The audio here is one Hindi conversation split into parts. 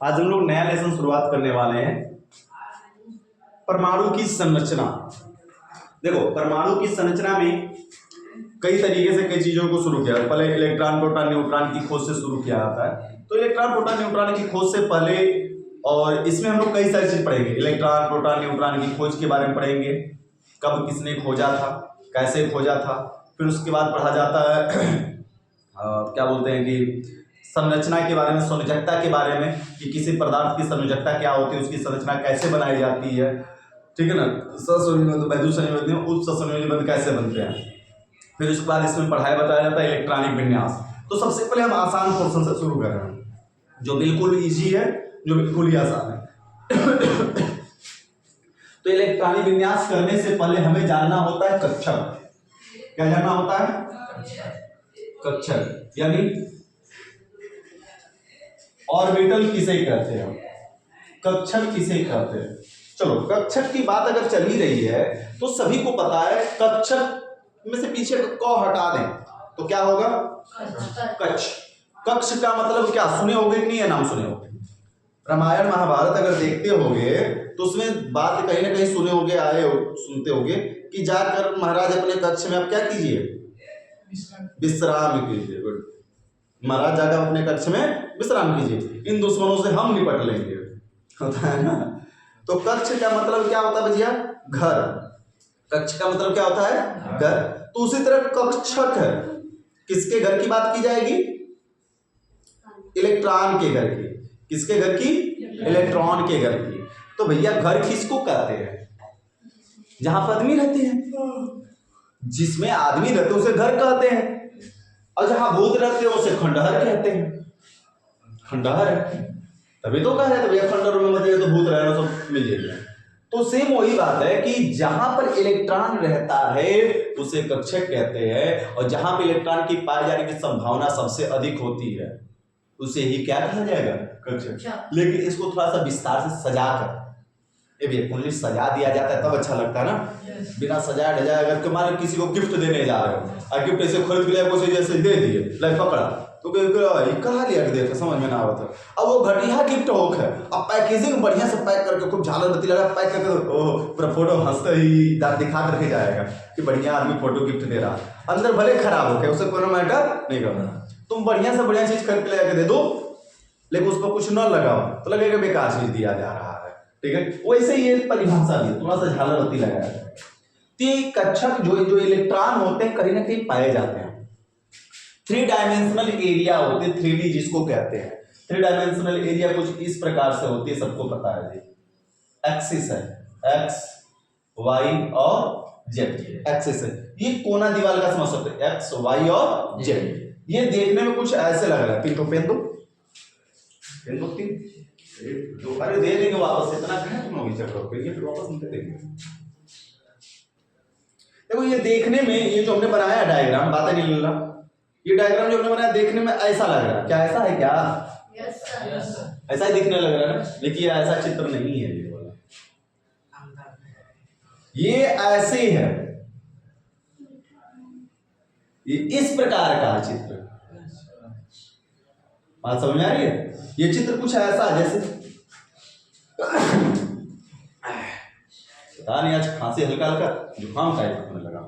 आज हम लोग नया लेसन शुरुआत करने वाले हैं, परमाणु की संरचना। देखो, परमाणु की संरचना में कई तरीके से कई चीजों को शुरू किया। पहले इलेक्ट्रॉन प्रोटॉन न्यूट्रॉन की खोज से शुरू किया जाता है। तो इलेक्ट्रॉन प्रोटॉन न्यूट्रॉन की खोज से पहले, और इसमें हम लोग कई सारी चीज पढ़ेंगे। इलेक्ट्रॉन प्रोटॉन न्यूट्रॉन की खोज के बारे में पढ़ेंगे, कब किसने खोजा था, कैसे खोजा था। फिर उसके बाद पढ़ा जाता है क्या बोलते हैं कि संरचना के बारे में, संयोजकता के बारे में, कि किसी पदार्थ की संयोजकता क्या होती है, उसकी संरचना कैसे बनाई जाती है, ठीक है ना। सहसंयोजक, वैद्युत संयोजक, उप सहसंयोजक कैसे बनते हैं। फिर उसके बाद इसमें पढ़ाया बताया जाता है इलेक्ट्रॉनिक विन्यास। तो सबसे पहले हम आसान पोर्शन से शुरू कर रहे हैं, जो बिल्कुल इजी है, जो बिल्कुल ही आसान है। तो इलेक्ट्रॉनिक विन्यास करने से पहले हमें जानना होता है कक्षक। क्या जानना होता है? कक्षक, यानी ऑर्बिटल किसे कहते हैं, कक्षक किसे कहते हैं। चलो, कक्षक की बात अगर चल ही रही है तो सभी को पता है, कक्षक में से पीछे क हटा दें तो क्या होगा? कक्ष। कक्ष का मतलब क्या सुने होगे कि नहीं, है नाम सुने होगे। रामायण महाभारत अगर देखते होगे तो उसमें बात कहीं ना कहीं सुने होगे, सुनते होगे कि जाकर महाराज अपने कक्ष में आप क्या कीजिए? विश्राम कीजिए। गुड, महाराज जाकर अपने कक्ष में विश्राम कीजिए, इन दुश्मनों से हम निपट लेंगे, होता है ना। तो कक्ष का मतलब क्या होता है भैया? घर। कक्ष का मतलब क्या होता है? घर। तो उसी तरह कक्षक है, किसके घर की बात की जाएगी? इलेक्ट्रॉन के घर की। किसके घर की? इलेक्ट्रॉन के घर की। तो भैया घर किसको कहते हैं? जहां पर आदमी रहते हैं, जिसमें आदमी रहते हैं उसे घर कहते हैं, और जहां भूत रहते हैं उसे खंडहर कहते हैं। खंडहर है तभी तो कह रहे थे भैया खंडहर में मत तो भूत रहे सब मिल जाएगा। तो सेम वही बात है कि जहां पर इलेक्ट्रॉन रहता है उसे कक्षक कहते हैं, और जहां पर इलेक्ट्रॉन की पाए जाने की संभावना सबसे अधिक होती है उसे ही क्या कहा जाएगा? कक्षक। लेकिन इसको थोड़ा सा विस्तार से सजा कर, ये भी कुंडली सजा दिया जाता है तब अच्छा लगता है ना। बिना सजाया ढजाया अगर मान लो किसी को गिफ्ट देने जा रहे हो और गिफ्ट ऐसे खरीद लिया, कुछ जैसे दे दिए, लाइक पकड़ा, तो कहा लिया देखा समझ में ना आवता। अब वो घटिया गिफ्ट हो है, अब पैकेजिंग बढ़िया से पैक करके खूब झालर बत्ती लगा पैक करके पूरा फोटो हंसते ही दिखा करके जाएगा कि बढ़िया आदमी फोटो गिफ्ट दे रहा, अंदर भले खराब हो गया उसे कोई मैटर नहीं करना। तुम बढ़िया से बढ़िया चीज खरीद के दे दो, लेकिन उस पर कुछ न लगाओ तो लगेगा बेकार चीज दिया जा रहा है, ठीक है। वैसे ये परिभाषा भी थोड़ा सा झालर बत्ती लगाया है। कक्षक जो इलेक्ट्रॉन होते हैं कहीं ना कहीं पाए जाते हैं। 3 डायमेंशनल एरिया होते हैं, 3D जिसको कहते हैं। 3 डायमेंशनल एरिया कुछ इस प्रकार से होती है, सबको पता है जी। एक्सिस है, एक्स वाई और जेड एक्सिस है। ये कोना दीवार का समझ सकते हैं, एक्स वाई और जेड। ये देखने में कुछ ऐसे लग रहा है। पिन पेन दो अरे दे देंगे वापस, इतना कहें तुम लोग चक्कर करिए, फिर वापस नहीं देंगे। देखो ये देखने में, ये जो हमने बनाया डायग्राम, बातें नहीं मिल रहा, ये डायग्राम जो हमने बनाया देखने में ऐसा लग रहा है। क्या ऐसा है क्या? Yes sir. ऐसा ही दिखने लग रहा है ना, लेकिन ये ऐसा चित्र नहीं है। ये वाला ये ऐसे है, ये इस प्रकार का चित्र। बात समझ में आ रही है? ये चित्र कुछ ऐसा जैसे, पता नहीं आज खांसी हल्का हल्का जुकाम टाइप होने लगा,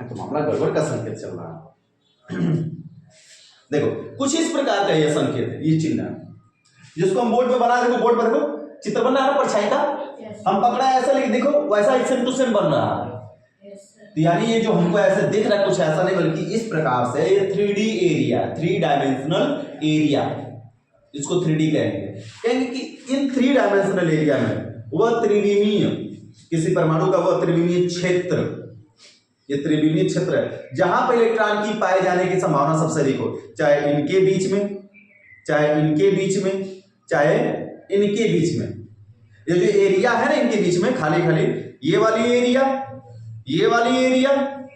तो मामला गड़बड़ का संकेत चल रहा है। देखो कुछ इस प्रकार का ये संकेत है, ये चिन्ह है जिसको हम बोर्ड पे बना, देखो बोर्ड पर देखो चित्र बन रहा है परछाई का, हम पकड़ा ऐसा, लेकिन देखो वैसा सेम टू सेम बन रहा है। तो यानी ये जो हमको ऐसे दिख रहा है कुछ ऐसा नहीं, बल्कि इस प्रकार से ये 3D एरिया, 3 डायमेंशनल एरिया, इसको 3D कहेंगे कि इन 3 डायमेंशनल एरिया में वह त्रिविमीय, किसी परमाणु का वह त्रिविमीय क्षेत्र, ये त्रिविमीय क्षेत्र है जहां पर इलेक्ट्रॉन की पाए जाने की संभावना सबसे अधिक हो, चाहे इनके बीच में, चाहे इनके बीच में, चाहे इनके बीच में। ये जो एरिया है ना इनके बीच में, खाली खाली ये वाली एरिया, ये वाली एरिया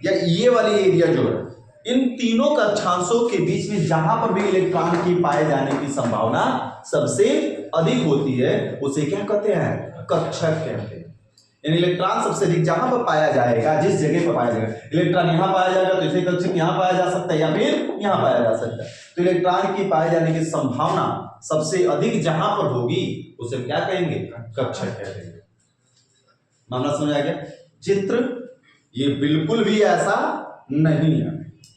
या ये वाली एरिया जो है, इन तीनों कक्षांशों के बीच में जहां पर भी इलेक्ट्रॉन की पाए जाने की संभावना सबसे अधिक होती है उसे क्या कहते हैं? कक्षक कहते हैं। यानी इलेक्ट्रॉन सबसे अधिक जहां पर पाया जाएगा, जिस जगह पर पाया जाएगा, इलेक्ट्रॉन यहाँ पाया जाएगा तो इसे कक्षक यहाँ पाया जा सकता है या फिर यहाँ पाया जा सकता है। तो इलेक्ट्रॉन की पाए जाने की संभावना सबसे अधिक जहां पर होगी उसे क्या कहेंगे, कक्षक कह देंगे। मामला समझ आ गया। चित्र ये बिल्कुल भी ऐसा नहीं है,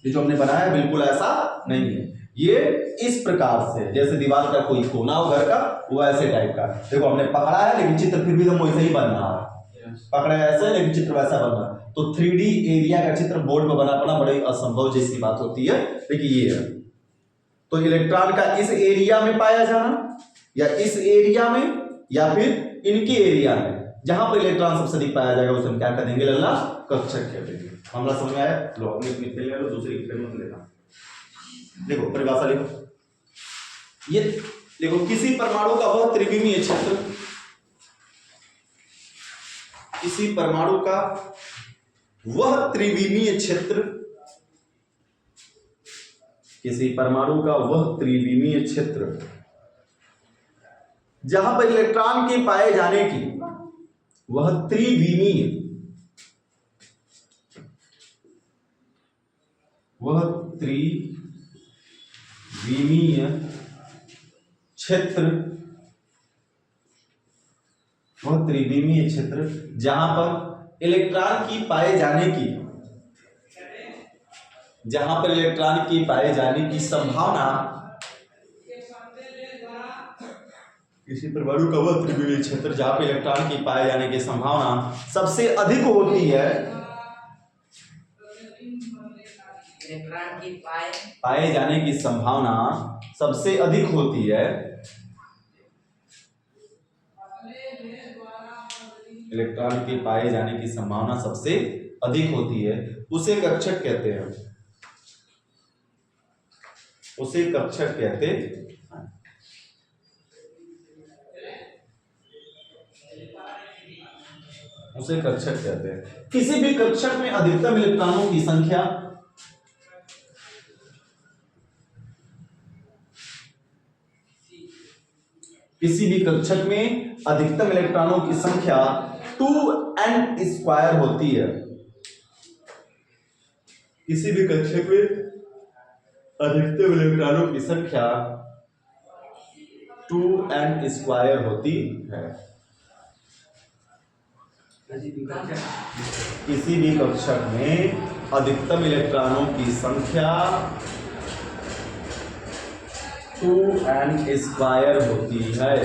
ये जो हमने बनाया बिल्कुल ऐसा नहीं है। ये इस प्रकार से जैसे दीवार का कोई कोना हो घर का, वो ऐसे टाइप का। देखो हमने पकड़ा है लेकिन चित्र फिर भी हम वैसे ही बन रहा है, पकड़ा ऐसे लेकिन चित्र वैसा बन रहा है। तो 3D एरिया का चित्र बोर्ड में बना पाना बड़ी असंभव जैसी बात होती है, लेकिन ये है। तो इलेक्ट्रॉन का इस एरिया में पाया जाना या इस एरिया में या फिर इनकी एरिया में जहां पर इलेक्ट्रॉन सबसे अधिक पाया जाएगा उसे हम क्या कर देंगे, लल्ला कक्षक कह देंगे। मामला समझ में आया। लो अपनी अपनी पेन ले लो, दूसरी पेन मत लेना। देखो परिभाषा लिखो, ये देखो किसी परमाणु का वह त्रिविमीय क्षेत्र, किसी परमाणु का वह त्रिविमीय क्षेत्र, किसी परमाणु का वह त्रिविमीय क्षेत्र जहां पर इलेक्ट्रॉन के पाए जाने की, वह त्रिविमीय, वह त्रिविमीय क्षेत्र, वह त्रिविमीय क्षेत्र जहां पर इलेक्ट्रॉन की पाए जाने की, जहां पर इलेक्ट्रॉन की पाए जाने की संभावना, किसी परमाणु का वह त्रिविमीय क्षेत्र जहां पर इलेक्ट्रॉन की पाए जाने की संभावना सबसे अधिक होती है, इलेक्ट्रॉन की पाए जाने की संभावना सबसे अधिक होती है, इलेक्ट्रॉन के पाए जाने की संभावना सबसे अधिक होती है, उसे कक्षक कहते हैं, उसे कक्षक कहते हैं। उसे कक्षक कहते हैं। किसी भी कक्षक में अधिकतम इलेक्ट्रॉनों की संख्या, किसी भी कक्षक में अधिकतम इलेक्ट्रॉनों की संख्या 2n² होती है। किसी भी कक्षक में अधिकतम इलेक्ट्रॉनों की संख्या 2n² होती है। किसी भी कक्षक में अधिकतम इलेक्ट्रॉनों की संख्या 2n² होती है।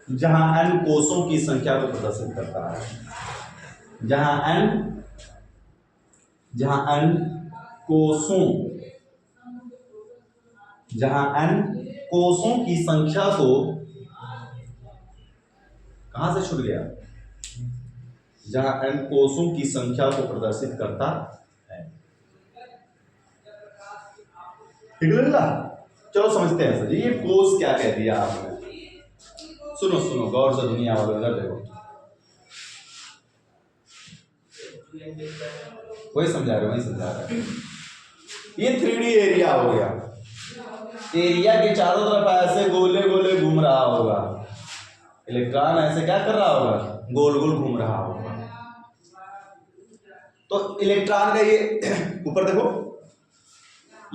जहां n कोषों की संख्या को प्रदर्शित करता है, जहां n कोषों, जहां n कोषों की संख्या को, कहां से छूट गया, जहां n कोषों की संख्या को प्रदर्शित करता है। ठीक है ना? चलो समझते हैं सर, ये कोष क्या कह दिया आपने। सुनो सुनो गौर से, दुनिया वालों इधर देखो, वही समझा रहे, वही समझा रहे। ये 3D एरिया हो गया। एरिया के चारों तरफ ऐसे गोले गोले घूम रहा होगा, इलेक्ट्रॉन ऐसे क्या कर रहा होगा, गोल गोल घूम रहा होगा। तो इलेक्ट्रॉन का ये ऊपर देखो,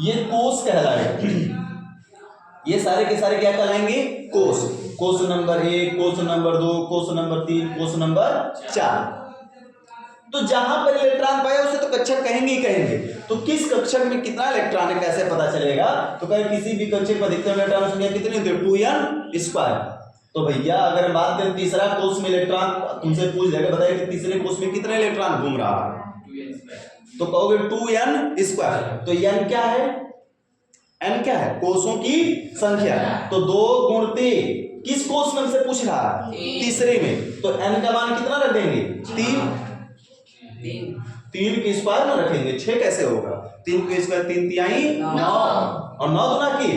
ये कोष कहलाएगा। ये सारे के सारे क्या कहलाएंगे, कोष। कोष नंबर 1, कोष नंबर 2, कोष नंबर 3, कोष नंबर 4। तो जहां पर इलेक्ट्रॉन पाया उसे तो कक्षक कहेंगे ही कहेंगे। तो किस कक्षक में कितना इलेक्ट्रॉन है कैसे पता चलेगा, तो कहें किसी भी कक्षक में अधिकतम इलेक्ट्रॉन संख्या कितनी होती है, 2n²। तो भैया अगर हम बात करें तीसरा कोष में इलेक्ट्रॉन, तुमसे पूछ जाएगा बताइए कि तीसरे कोष में कितने इलेक्ट्रॉन घूम रहा है, तो कहोगे 2n²। तो n क्या है, n क्या है, कोषों की संख्या। तो 2 × 3 किस कोष में से पूछ रहा है, तीसरे में। तो n का मान कितना रख देंगे, 3 के स्क्वायर में रखेंगे, 6 कैसे होगा, 3 के स्क्वायर 3 तिहाई 9 और 9 गुना की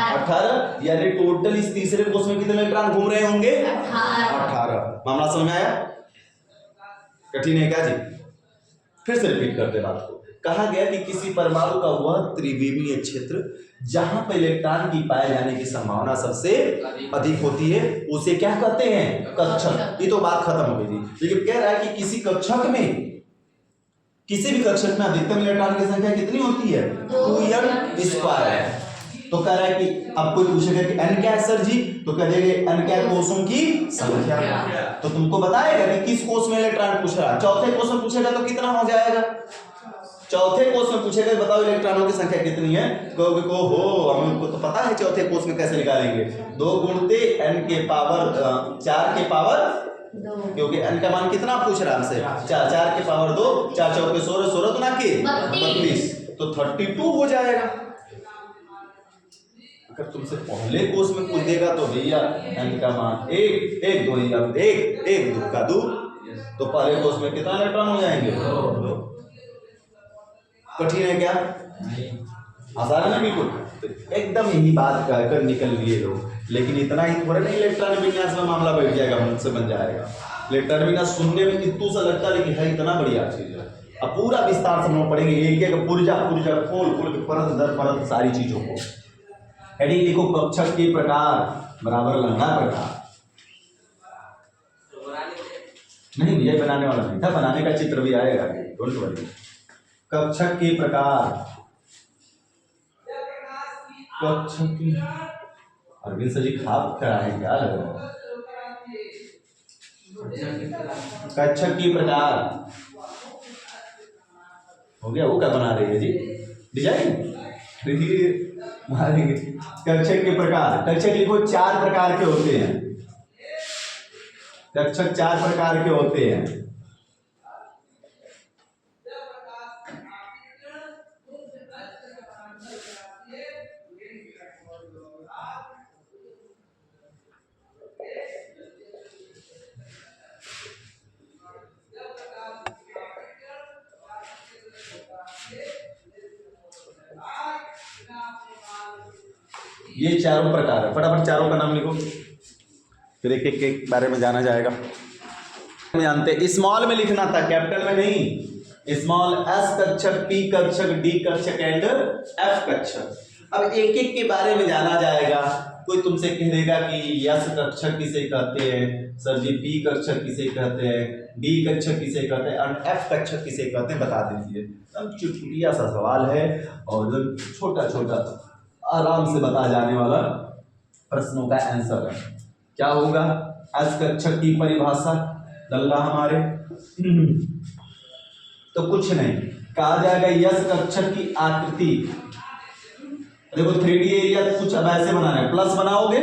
18, यानी टोटल इस तीसरे कोष में कितने इलेक्ट्रॉन घूम रहे होंगे, 18। मामला समझ में आया, कठिन है क्या जी, फिर से रिपीट करते बात को। कहा गया कि किसी परमाणु का वह त्रिविमीय क्षेत्र जहां पर इलेक्ट्रॉन की पाए जाने की संभावना सबसे अधिक होती है उसे क्या कहते हैं? कक्षक। ये तो बात खत्म हो गई थी। लेकिन कह रहा है कि किसी कक्षक में, किसी भी कक्षक में अधिकतम इलेक्ट्रॉन की संख्या कितनी होती है? 2n स्क्वायर है। तो कह रहा है कि अब कोई पूछेगा कि n क्या है सर जी, तो कह देंगे n क्या है? कोषों की संख्या। तो तुमको बताएगा कि किस कोष में इलेक्ट्रॉन पूछ रहा है। चौथे कोष में पूछेगा तो कितना हो जाएगा? चौथे कोष में पूछेगा बताओ इलेक्ट्रॉनों की संख्या कितनी है, कहोगे को हो हमको तो पता है चौथे कोष में कैसे निकालेंगे, 2 गुणते n के पावर 4 के पावर 2, क्योंकि n का मान कितना पूछ रहा है हमसे? 4 के पावर 2, 4 चौके 16, 16 तो ना के 32, तो 32 हो जाएगा। अगर तुमसे पहले कोष में पूछ देगा तो भैया n का मान 1, 1 2 1, 1 2 का 2, तो पहले कोष में कितना इलेक्ट्रॉन हो जाएंगे? 2। कठिन है क्या? आसान है ना बिल्कुल। तो एकदम यही बात कहकर निकल लिए लोग, लेकिन इतना ही थोड़ा नहीं इलेक्ट्रॉन विन्यास में मामला बैठ जाएगा, मुझसे बन जाएगा। इलेक्ट्रॉन विन्यास सुनने में कितू सा लगता है लेकिन है इतना बढ़िया चीज है। अब पूरा विस्तार से हम पढ़ेंगे, एक एक पुर्जा पुर्जा खोल खोल के परत दर परत सारी चीजों को। हेडिंग लिखो कक्षक के प्रकार बराबर लंबा प्रकार। नहीं भैया बनाने वाला नहीं था, बनाने का चित्र भी आएगा, डोंट वरी। कक्षक के प्रकार, कक्षक की अरविंद सर जी खाप क्या है, क्या लग रहा है? कक्षक की प्रकार हो गया। वो क्या बना रही है जी? डिजाइन मारेंगे। कक्षक के प्रकार, कक्षक लिखो 4 प्रकार के होते हैं। कक्षक 4 प्रकार के होते हैं। ये चारों प्रकार है, फटाफट चारों का नाम लिखो, फिर एक एक के बारे में जाना जाएगा। जानते स्मॉल में लिखना था, कैपिटल में नहीं। स्मॉल एस कक्षक, पी कक्षक, डी कक्षक एंड एफ कक्षक। अब एक एक के बारे में जाना जाएगा। कोई तुमसे कह देगा कि यस कक्षक किसे कहते हैं सर जी, पी कक्षक किसे कहते हैं, डी कक्षक किसे कहते हैं और एफ कक्षक किसे कहते हैं, बता दीजिए। अब चुटकुलिया सा सवाल है और छोटा छोटा आराम से बता जाने वाला प्रश्नों का आंसर है। क्या होगा? एस कक्षक की परिभाषा दल्ला हमारे तो कुछ नहीं, कहा जाएगा यस कक्षक की आकृति। देखो 3D एरिया कुछ अब ऐसे बनाना है, प्लस बनाओगे,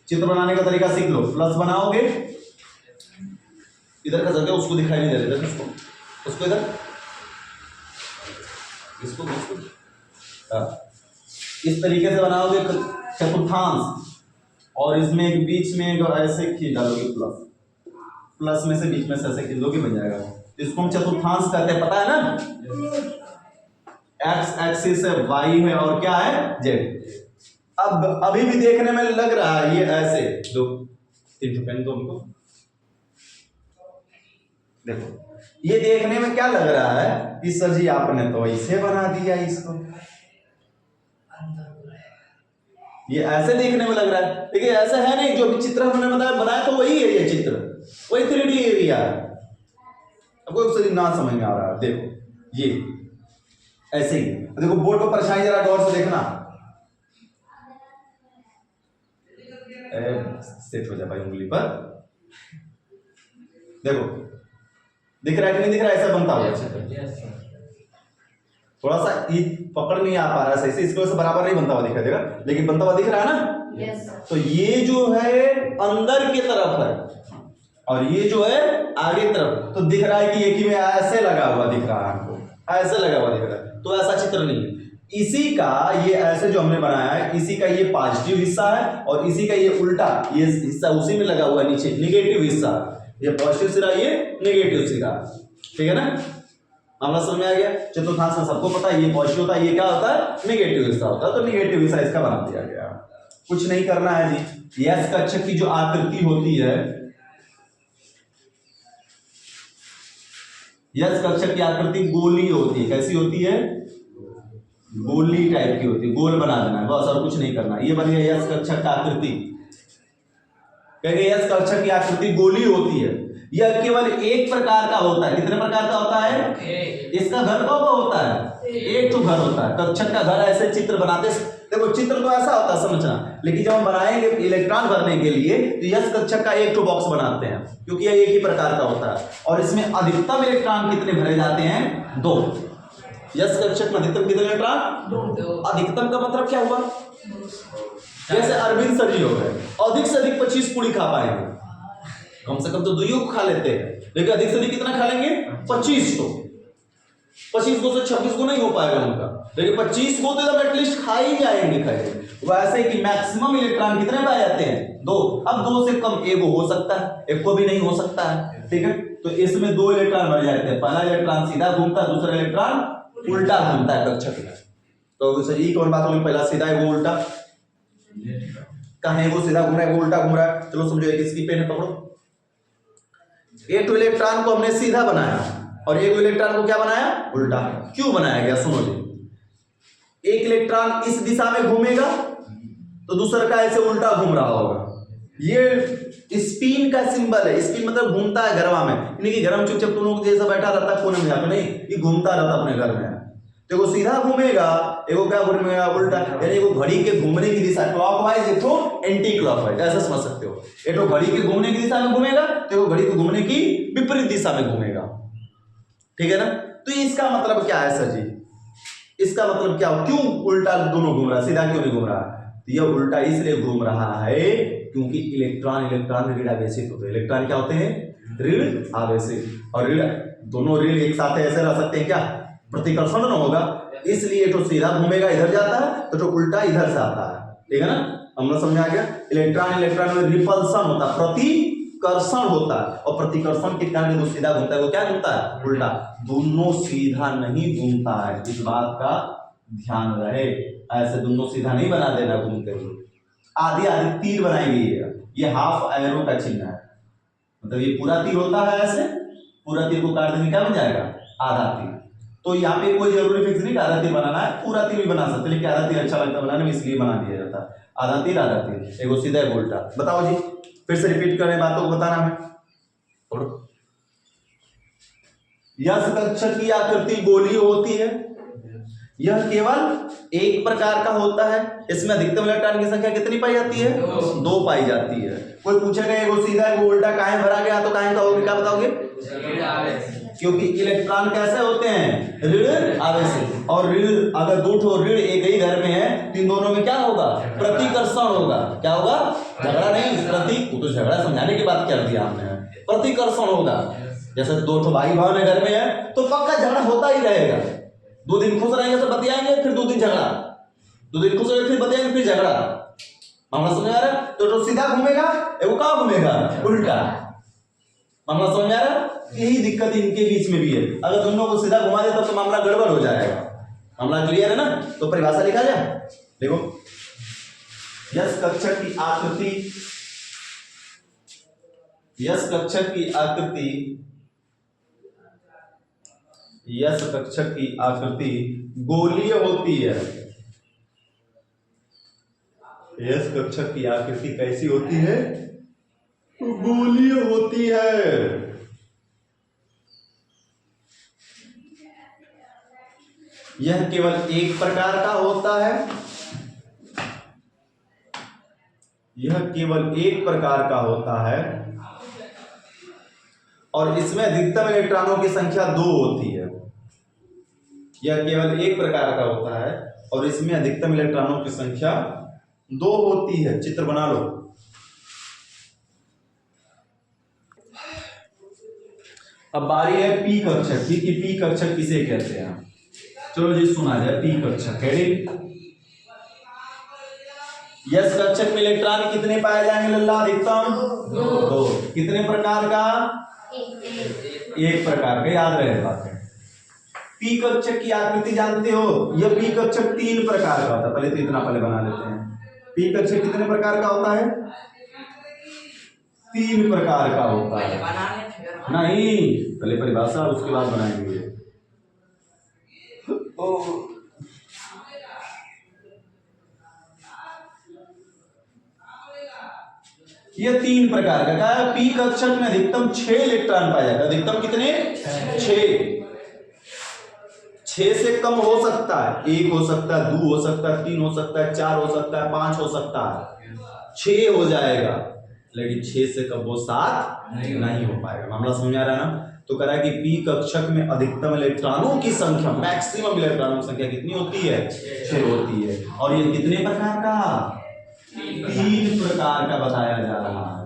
चित्र बनाने का तरीका सीख लो, प्लस बनाओगे, इधर का जगह उसको दिखाई नहीं दे रहा, इधर उसको इधर इसको इस तरीके से बनाओगे चतुर्थांश, और इसमें एक बीच में ऐसे खींच डालोगे प्लस, प्लस में से बीच में से ऐसे खींच दोगे, बन जाएगा। इसको हम चतुर्थांश कहते हैं, पता है ना? एक्स एक्सिस है, वाई है और क्या है? जेड। अब अभी भी देखने में लग रहा है ये ऐसे दो तीन पेन दो हमको, देखो ये देखने में क्या लग रहा है कि सर जी आपने तो ऐसे बना दिया इसको, ये ऐसे देखने में लग रहा है, लेकिन ऐसा है नहीं। जो भी चित्र हमने बनाया तो वही है, ये चित्र वही 3D एरिया है। अब कोई ना समझ में आ रहा है, देखो ये ऐसे ही। देखो बोर्ड पर परछाई जरा गौर से देखना, सेट हो जा भाई उंगली पर, देखो दिख रहा है कि नहीं दिख रहा है? ऐसा बनता हुआ थोड़ा सा ये पकड़ नहीं आ पा रहा है सही से, इसकी वजह से बराबर नहीं बनता हुआ दिखाई देगा, लेकिन बनता हुआ दिख रहा है ना? yes, तो ये जो है अंदर की तरफ है और ये जो है आगे तरफ, तो दिख रहा है कि एक ही में ऐसे लगा हुआ दिख रहा है हमको, ऐसे लगा हुआ दिख रहा है, तो ऐसा चित्र नहीं है। इसी का ये ऐसे जो हमने बनाया है, इसी का ये पॉजिटिव हिस्सा है और इसी का ये उल्टा ये हिस्सा उसी में लगा हुआ नीचे निगेटिव हिस्सा, ये पॉजिटिव सिरा ये निगेटिव सिरा, ठीक है ना? मामला समझ में आ गया? चतुर्थांश में सबको पता है ये पॉजिटिव होता है, ये क्या होता है? निगेटिव हिस्सा होता है, तो निगेटिव हिस्सा इसका बना दिया गया। कुछ नहीं करना है जी। यस कक्षक की जो आकृति होती है, यस कक्षक की आकृति गोली होती है। कैसी होती है? गोली टाइप की होती है, गोल बना देना है बस, और कुछ नहीं करना। ये बन गया यस कक्षक का आकृति। कहेंगे यस कक्षक की आकृति गोली होती है। यह केवल एक प्रकार का होता है। कितने प्रकार का होता है? इसका घर कौन होता है? एक तो घर होता है। कक्षक का घर ऐसे चित्र बनाते, देखो चित्र तो ऐसा होता है समझना, लेकिन जब हम बनाएंगे इलेक्ट्रॉन भरने के लिए तो यस कक्षक का एक तो बॉक्स बनाते हैं, क्योंकि यह एक ही प्रकार का होता है। और इसमें अधिकतम इलेक्ट्रॉन कितने भरे जाते हैं? 2। यस कक्षक में अधिकतम कितने इलेक्ट्रॉन? 2। अधिकतम का मतलब क्या हुआ? जैसे अरविंद सर जी हो गए, अधिक से अधिक 25 पूरी खा पाएंगे, कम से कम तो 2 को खा लेते हैं, लेकिन अधिक से अधिक कितना खा लेंगे? 25 को। 25 को से 26 को नहीं हो पाएगा उनका, लेकिन 25 को तो एटलीस्ट खा ही जाएंगे खाएंगे। वैसे कि मैक्सिमम इलेक्ट्रॉन कितने पाए जाते हैं? 2। अब 2 से कम एक हो सकता है, एक को भी नहीं हो सकता है, ठीक है। तो इसमें 2 इलेक्ट्रॉन भर जाते हैं। पहला इलेक्ट्रॉन सीधा घूमता है, दूसरा इलेक्ट्रॉन उल्टा घूमता है कक्षक में। तो सही कौन बात होगी? पहला सीधा है, वो उल्टा। कहां है? वो सीधा घूम रहा है, वो उल्टा घूम रहा है। चलो समझो, एक इसकी पेन पकड़ो। एक तो इलेक्ट्रॉन को हमने सीधा बनाया और एक इलेक्ट्रॉन को क्या बनाया? उल्टा। क्यों बनाया गया? सुनो जी, एक इलेक्ट्रॉन इस दिशा में घूमेगा तो दूसरा का ऐसे उल्टा घूम रहा होगा। ये स्पिन का सिंबल है। स्पिन मतलब घूमता है गरवा में, यानी कि गरम चुपचाप दोनों जैसा बैठा रहता है कोने में जाकर, नहीं, ये घूमता रहता अपने घर में। तो वो सीधा घूमेगा, एगो क्या घूमेगा? उल्टा। यानी वो घड़ी के घूमने की दिशा क्लॉकवाइज, एक तो एंटी क्लॉकवाइज, ऐसा समझ सकते हो। एक तो घड़ी के घूमने की दिशा में घूमेगा, तो वो घड़ी के घूमने की विपरीत दिशा में घूमेगा, ठीक है ना। तो इसका मतलब क्या है सर जी? इसका मतलब क्या? क्यों उल्टा दोनों घूम रहा है, सीधा क्यों नहीं घूम रहा? तो यह उल्टा इसलिए घूम रहा है क्योंकि इलेक्ट्रॉन ऋण आवेशित होते हैं। इलेक्ट्रॉन क्या होते हैं? ऋण आवेशित। और ऋण, दोनों ऋण एक साथ ऐसे रह सकते हैं क्या? प्रतिकर्षण न होगा, इसलिए तो सीधा घूमेगा इधर जाता है, तो जो उल्टा इधर से आता है, ठीक है ना। हमने समझा गया। इलेक्ट्रॉन में रिपल्सन होता है, प्रतिकर्षण होता है, और प्रतिकर्षण के कारण वो सीधा घूमता है, वो क्या घूमता है? उल्टा। दोनों सीधा नहीं घूमता है, इस बात का ध्यान रहे। ऐसे दोनों सीधा नहीं बना देना घूमते हुए। आधी आधी तीर बनाई गई है, ये हाफ एरो का चिन्ह है, मतलब ये पूरा तीर होता है ऐसे, पूरा तीर को काट देने क्या बन जाएगा? आधा तीर। तो यहाँ पे कोई जरूरी फिक्स नहीं आधा तीर बनाना है, पूरा तीर भी बना सकते, लेकिन आधा तीर अच्छा लगता है बनाने में, इसलिए बना दिया जाता है। आधा तीर, एगो सीधा एक उल्टा। बताओ जी, फिर से रिपीट करें बातों को बताना है। यस कक्षक की आकृति गोलीय होती है। यह केवल एक प्रकार का होता है। इसमें अधिकतम इलेक्ट्रॉन की संख्या कितनी पाई जाती है? 2 पाई जाती है। कोई पूछेगा एगो सीधा एगो उल्टा काहे भरा गया, तो काहे कहोगे? क्या बताओगे? क्योंकि इलेक्ट्रॉन कैसे होते हैं? ऋण आवेशित। और ऋण, अगर 2 ठो ऋण एक ही घर में है तो इन दोनों में क्या होगा? प्रतिकर्षण होगा। क्या होगा? झगड़ा नहीं, तो झगड़ा समझाने की बात कर दिया हमने, प्रतिकर्षण होगा। जैसे 2 ठो भाई बहन घर में है तो पक्का झगड़ा होता ही रहेगा। 2 दिन खुश रहेंगे तो बतियाएंगे, फिर 2 दिन झगड़ा, 2 दिन खुश रहेंगे फिर बतियाएंगे, फिर झगड़ा। मामला समझ आ रहा है? तो सीधा घूमेगा, एगो कहाँ घूमेगा? उल्टा। मामला समझ आ रहा है? यही दिक्कत इनके बीच में भी है। अगर दोनों को सीधा घुमा दे तो मामला गड़बड़ हो जाएगा। मामला क्लियर है ना? तो परिभाषा लिखा जाए, देखो। यस कक्षक की आकृति, यस कक्षक की आकृति, यस कक्षक की आकृति गोलीय होती है। यस कक्षक की आकृति कैसी होती है? गोलीय होती है। यह केवल एक प्रकार का होता है। यह केवल एक प्रकार का होता है और इसमें अधिकतम इलेक्ट्रॉनों की संख्या 2 होती है। यह केवल एक प्रकार का होता है और इसमें अधिकतम इलेक्ट्रॉनों की संख्या 2 होती है। चित्र बना लो। अब बारी है पी कक्षक की, पी कक्षक किसे कहते हैं? चलो जी सुना जाए। पी कक्षक है, यस कक्षक में इलेक्ट्रॉन कितने पाए जाएंगे लल्ला? अधिकतम 2। कितने प्रकार का? एक प्रकार का, याद रहे बात है। पी कक्षक की आकृति जानते हो? यह पी कक्षक 3 प्रकार का होता है। पहले तो इतना पहले बना लेते हैं। पी कक्षक कितने प्रकार का होता है? 3 प्रकार का होता है। नहीं, पहले परिभाषा उसके बाद बनाएंगे। ये 3 प्रकार का क्या है? पी कक्षक में अधिकतम 6 इलेक्ट्रॉन पाया जाता है। अधिकतम कितने? 6 से कम हो सकता है, 1 हो सकता है, 2 हो सकता है, 3 हो सकता है, 4 हो सकता है, 5 हो सकता है, 6 हो जाएगा, लेकिन 6 से कम वो 7 नहीं हो पाएगा। मामला समझ आ रहा है ना? तो कह रहा है कि पी कक्षक में अधिकतम इलेक्ट्रॉनों की संख्या, मैक्सिमम इलेक्ट्रॉनों की संख्या कितनी होती है? 6 होती है। और ये कितने प्रकार का? 3 प्रकार का बताया जा रहा है।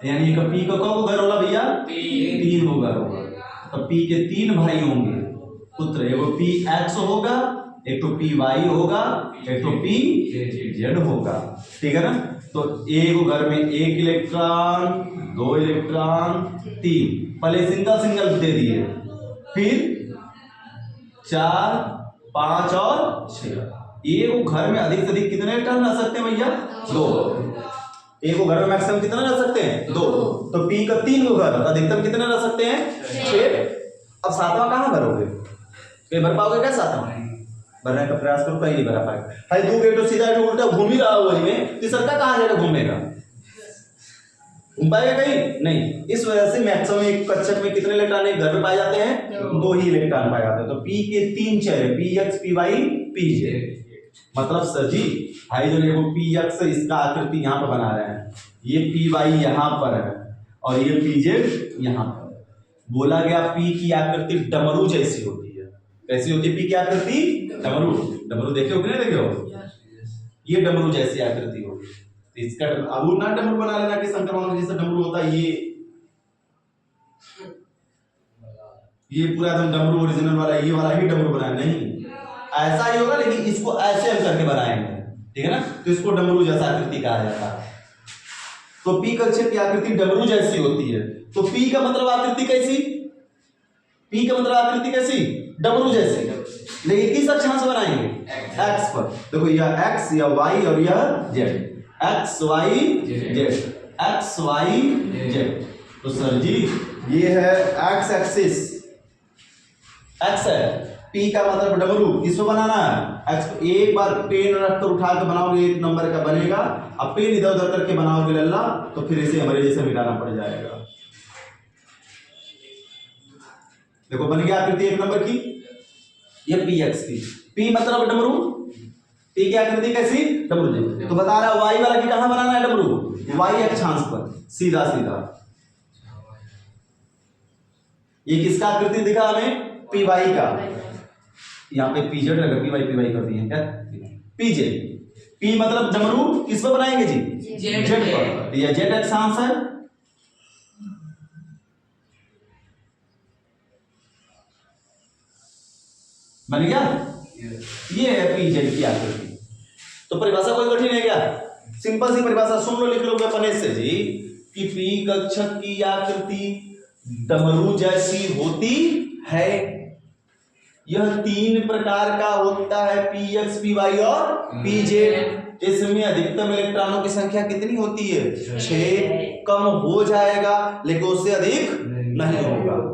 यानी पी का कब घर होगा भैया? 3 होगा। तो पी के 3 भाई होंगे पुत्र, एक पी एक्स होगा, एक तो पी वाई होगा, एक तो पी जेड होगा। ठीक है ना? तो एक घर में 1 इलेक्ट्रॉन, 2 इलेक्ट्रॉन, 3, पहले सिंगल सिंगल दे दिए, फिर 4, 5 और 6। एक घर में अधिक से अधिक कितने इलेक्ट्रॉन रह सकते हैं भैया? 2। एक घर में मैक्सिमम कितना रह सकते हैं? 2। तो पी का 3 घर, अधिकतम कितने रह सकते हैं? 6। अब 7वां कहां भरोगे? कहीं भर पाओगे क्या 7वां? भरने का प्रयास करो, कहीं नहीं भरा पाएगा। भाई 2 गेटो सीधा उल्टा घूम ही रहा हो वही में, तीसरा कहां जाएगा? घूमेगा, घूम पाएगा कहीं नहीं। इस वजह से मैक्सिमम एक कक्षक में कितने इलेक्ट्रॉन एक घर में पाए जाते हैं? 2 ही इलेक्ट्रॉन पाए जाते हैं। तो पी के 3 चेहरे, P X, P Y, P Z. मतलब सर जी भाई जो देखो पी एक्स इसका आकृति यहाँ पर बना रहे हैं, ये पी वाई यहाँ पर है और ये पी जेड यहाँ पर। बोला गया पी की आकृति डमरू जैसी होती है। कैसी होती है पी की आकृति? डमरू। डमरू देखे हो कि नहीं देखे हो? ये डमरू जैसी आकृति होगी। तो इसका अब ना डमरू बना लेना कि शंकर भगवान जैसा डमरू होता है, ये पूरा एकदम डमरू ओरिजिनल वाला ये वाला ही डमरू बनाया नहीं, ऐसा ही होगा, लेकिन इसको ऐसे हम करके बनाएंगे। ठीक है ना? तो इसको डमरू जैसा आकृति कहा जाता है। तो पी कक्षक की आकृति डमरू जैसी होती है। तो पी का मतलब आकृति कैसी? पी का मतलब आकृति कैसी? डमरू जैसी। लेकिन किस अक्षांश से बनाएंगे? एक्स पर। देखो यह एक्स, यह वाई और यह Z. X Y Z, X Y Z. तो सर जी ये है एक्स एक्सिस, एक्स है, पी का मतलब डमरू, किसको बनाना है? एक्स। एक बार पेन रखकर उठा के बनाओगे 1 नंबर का बनेगा, अब पेन इधर उधर करके बनाओगे लल्ला तो फिर इसे हमारे जैसे मिटाना पड़ जाएगा। देखो बन गया आकृति 1 नंबर की, ये पी एक्स की। पी मतलब डमरू, पी की आकृति कैसी? डमरू जी। तो बता रहा वाई वाला की कहां बनाना है? डमरू वाई अक्षांश पर, सीधा सीधा। ये किसका आकृति दिखा हमें? पी वाई का। यहाँ पे पी जेड लगा, पी वाई कर दिए क्या? P Z. पी मतलब डमरू, किस पर बनाएंगे जी? जेड पर। यह जेड अक्षांश है, बन गया। ये है पी जेड की आकृति। तो परिभाषा कोई कठिन है क्या? सिंपल सी परिभाषा सुन लो, लिख लो अपने से जी कि पी कक्षक की आकृति डमरू जैसी होती है। यह 3 प्रकार का होता है, पी एक्स, पी वाई और पी जेड। इसमें अधिकतम इलेक्ट्रॉनों की संख्या कितनी होती है? 6। कम हो जाएगा लेकिन उससे अधिक नहीं होगा।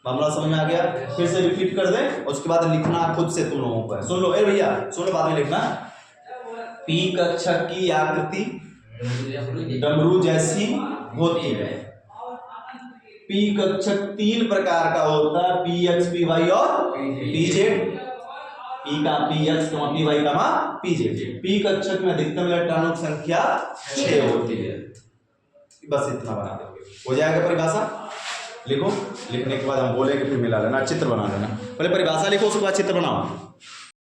मामला समझ में आ गया? फिर से रिपीट कर दे, उसके बाद लिखना खुद से तुम लोगों को। सुन लो, ए भैया सुनो, बाद में लिखना। पी कक्षक की आकृति डमरू जैसी होती है। पी कक्षक 3 प्रकार का होता है, पी एक्स, पी वाई और पी जेड। पी का पी एक्स, पी वाई का पी जेड। पी कक्षक में अधिकतम इलेक्ट्रॉनों की संख्या 6 होती है। बस इतना बना दोगे, हो जाएगा परिभाषा। लिखो, लिखने के बाद हम बोलेंगे, फिर मिला लेना, चित्र बना लेना। पहले परिभाषा लिखो, उसके बाद चित्र बनाओ।